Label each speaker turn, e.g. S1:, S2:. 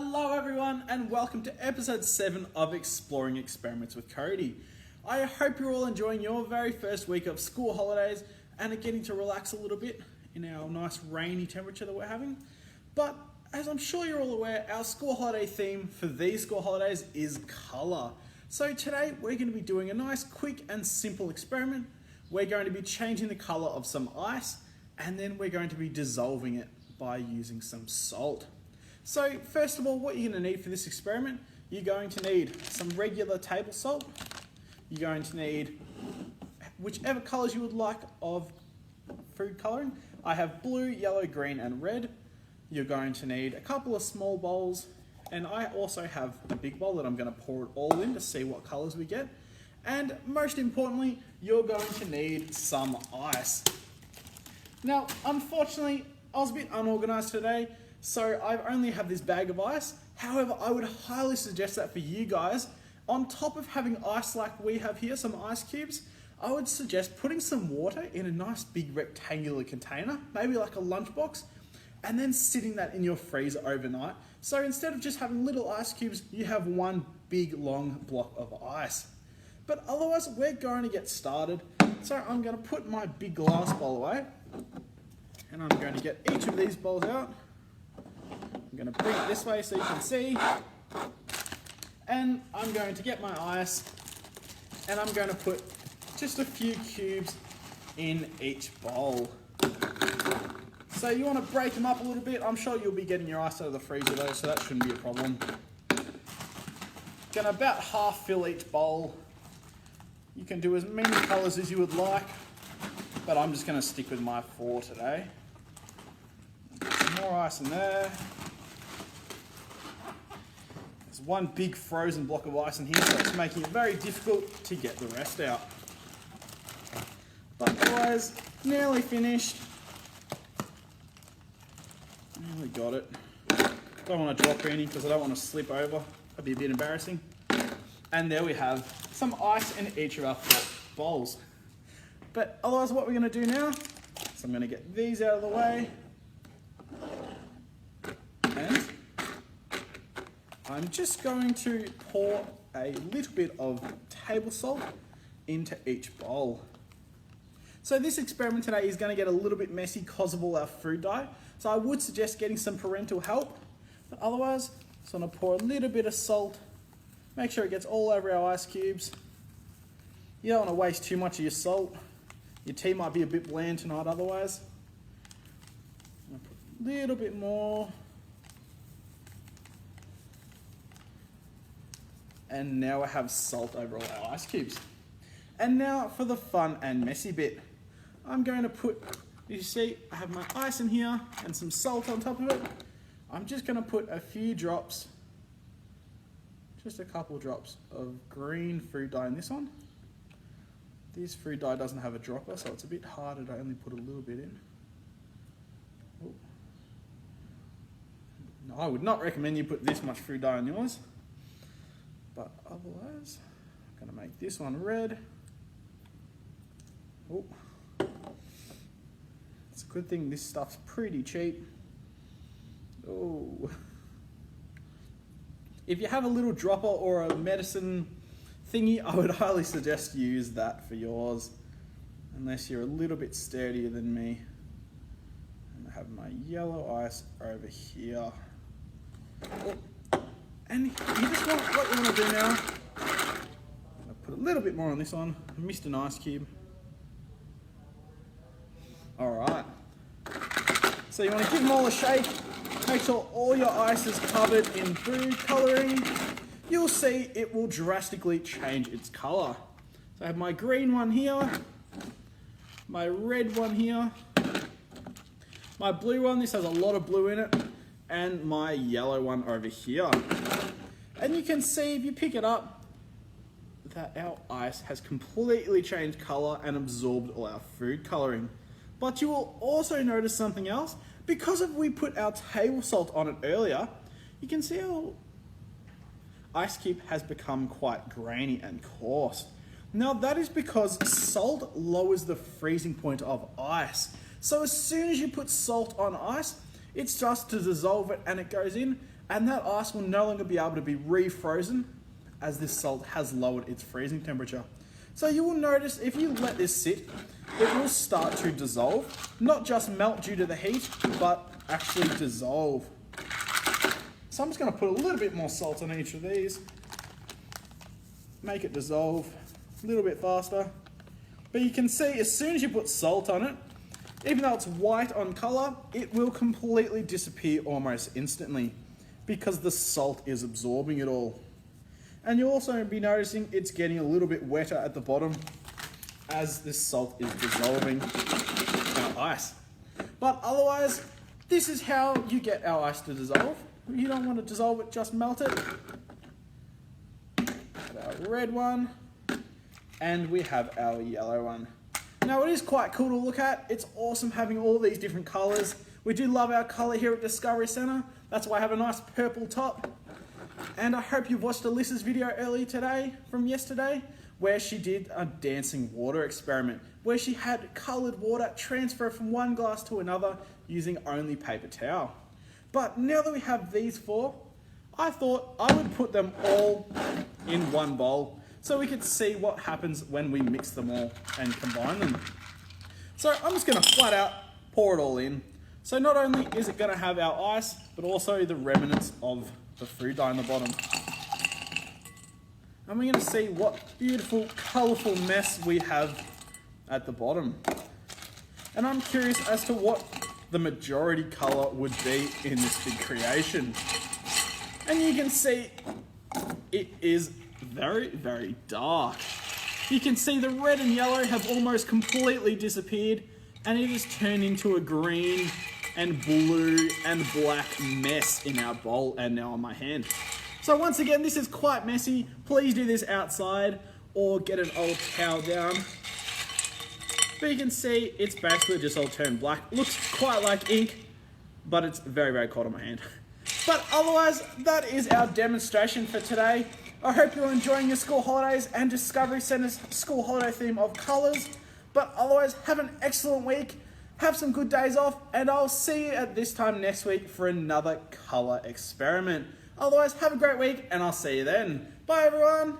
S1: Hello everyone and welcome to episode 7 of Exploring Experiments with Cody. I hope you're all enjoying your very first week of school holidays and are getting to relax a little bit in our nice rainy temperature that we're having. But as I'm sure you're all aware, our school holiday theme for these school holidays is colour. So today we're going to be doing a nice quick and simple experiment. We're going to be changing the colour of some ice and then we're going to be dissolving it by using some salt. So first of all, what you're going to need for this experiment, you're going to need some regular table salt. You're going to need whichever colours you would like of food colouring. I have blue, yellow, green and red. You're going to need a couple of small bowls, and I also have a big bowl that I'm going to pour it all in to see what colours we get. And most importantly, you're going to need some ice. Now, unfortunately, I was a bit unorganised today, so I only have this bag of ice. However, I would highly suggest that for you guys, on top of having ice like we have here, some ice cubes, I would suggest putting some water in a nice big rectangular container, maybe like a lunchbox, and then sitting that in your freezer overnight. So instead of just having little ice cubes, you have one big long block of ice. But otherwise, we're going to get started. So I'm going to put my big glass bowl away, and I'm going to get each of these bowls out. I'm going to bring it this way so you can see, and I'm going to get my ice and I'm going to put just a few cubes in each bowl. So you want to break them up a little bit. I'm sure you'll be getting your ice out of the freezer though, so that shouldn't be a problem. Going to about half fill each bowl. You can do as many colours as you would like, but I'm just going to stick with my 4 today. Some more ice in there. There's one big frozen block of ice in here, so it's making it very difficult to get the rest out. But otherwise, nearly finished. Nearly got it. Don't want to drop any because I don't want to slip over. That'd be a bit embarrassing. And there we have some ice in each of our 4 bowls. But otherwise, what we're going to do now is I'm going to get these out of the way. And I'm just going to pour a little bit of table salt into each bowl. So this experiment today is going to get a little bit messy because of all our food dye. So I would suggest getting some parental help. But otherwise, I'm going to pour a little bit of salt. Make sure it gets all over our ice cubes. You don't want to waste too much of your salt. Your tea might be a bit bland tonight otherwise. I'm going to put a little bit more. And now I have salt over all our ice cubes. And now for the fun and messy bit. I'm going to put, you see, I have my ice in here and some salt on top of it. I'm just going to put a few drops, just a couple drops of green food dye in this one. This food dye doesn't have a dropper, so it's a bit harder to only put a little bit in. Ooh. No, I would not recommend you put this much food dye on yours. But otherwise, I'm going to make this one red. Oh, it's a good thing this stuff's pretty cheap. Oh, if you have a little dropper or a medicine thingy, I would highly suggest you use that for yours, unless you're a little bit sturdier than me. And I have my yellow ice over here. Oh. And you just want, what you want to do now, I'll put a little bit more on this one. I missed an ice cube. Alright. So you want to give them all a shake. Make sure all your ice is covered in food colouring. You'll see it will drastically change its colour. So I have my green one here, my red one here, my blue one, this has a lot of blue in it, and my yellow one over here. And you can see if you pick it up that our ice has completely changed colour and absorbed all our food colouring. But you will also notice something else. Because we put our table salt on it earlier, you can see our ice cube has become quite grainy and coarse. Now that is because salt lowers the freezing point of ice. So as soon as you put salt on ice, it starts to dissolve it and it goes in and that ice will no longer be able to be refrozen as this salt has lowered its freezing temperature. So you will notice if you let this sit, it will start to dissolve, not just melt due to the heat, but actually dissolve. So I'm just going to put a little bit more salt on each of these, make it dissolve a little bit faster. But you can see as soon as you put salt on it, even though it's white on colour, it will completely disappear almost instantly because the salt is absorbing it all. And you'll also be noticing it's getting a little bit wetter at the bottom as this salt is dissolving our ice. But otherwise, this is how you get our ice to dissolve. You don't want to dissolve it, just melt it. Our red one, and we have our yellow one. Now it is quite cool to look at. It's awesome having all these different colours. We do love our colour here at Discovery Centre. That's why I have a nice purple top. And I hope you've watched Alyssa's video earlier today from yesterday where she did a dancing water experiment where she had coloured water transfer from one glass to another using only paper towel. But now that we have these four, I thought I would put them all in one bowl so we could see what happens when we mix them all and combine them. So I'm just going to flat out pour it all in. So not only is it going to have our ice, but also the remnants of the fruit dye in the bottom. And we're going to see what beautiful, colourful mess we have at the bottom. And I'm curious as to what the majority colour would be in this big creation. And you can see it is very, very dark. You can see the red and yellow have almost completely disappeared, and it has turned into a green and blue and black mess in our bowl and now on my hand. So once again, this is quite messy. Please do this outside or get an old towel down. But you can see it's basically just all turned black. Looks quite like ink, but it's very, very cold on my hand. But otherwise, that is our demonstration for today. I hope you're enjoying your school holidays and Discovery Centre's school holiday theme of colours. But otherwise, have an excellent week. Have some good days off, and I'll see you at this time next week for another colour experiment. Otherwise, have a great week, and I'll see you then. Bye, everyone.